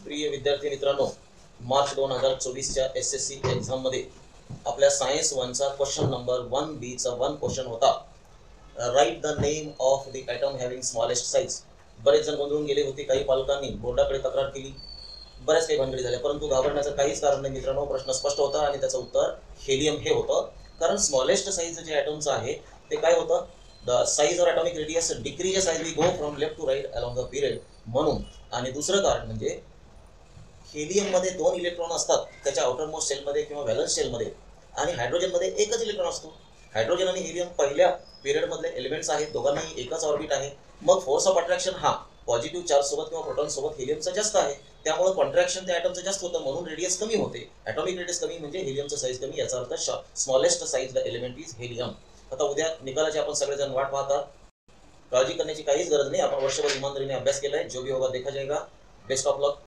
प्रिय विद्यार्थी मित्रांनो, मार्च 2024च्या SSC एक्झाममध्ये आपल्या सायन्स 1चा क्वेश्चन नंबर 1B चा 1 क्वेश्चन होता, write the name of the atom having smallest size. बरेच जण गोंधळून गेले होते. काही पालकांनी बोर्डाकडे तक्रार केली, बऱ्याच काही भानगडी झाल्या, परंतु घाबरण्याचं काहीच कारण नाही मित्रांनो. प्रश्न स्पष्ट होता आणि त्याचं उत्तर हेलियम हे होतं. कारण स्मॉलेस्ट साईज जे ॲटमचं आहे ते काय होतं, the size or atomic radius decreases as we go from left to right along the period. म्हणून आणि दुसरं कारण म्हणजे हेलियममध्ये 2 इलेक्ट्रॉन असतात त्याच्या आउटरमोस्ट सेलमध्ये किंवा व्हॅलन्स सेलमध्ये, आणि हायड्रोजनमध्ये एकच इलेक्ट्रॉन असतो. हायड्रोजन आणि हेलियम पहिल्या पिरियडमधले एलिमेंट्स आहेत, दोघांनाही एकच ऑर्बिट आहे. मग फोर्स ऑफ अट्रॅक्शन हा पॉझिटिव्ह चार्ज सोबत किंवा प्रोटॉन सोबत हेलियमचा जास्त आहे, त्यामुळे कॉन्ट्रॅक्शन त्या ॲटमचं जास्त होतं, म्हणून रेडियस कमी होते. ॲटॉमिक रेडियस कमी म्हणजे हेलियमचं साईज कमी, याचा अर्थ smallest size the element is helium. आता उद्या निकालाची आपण सगळेजण वाट पाहतात. काळजी करण्याची काहीच गरज नाही. आपण वर्षभर इमानदारीने अभ्यास केलाय. जो भी होगा देखा जाएगा. Best of luck.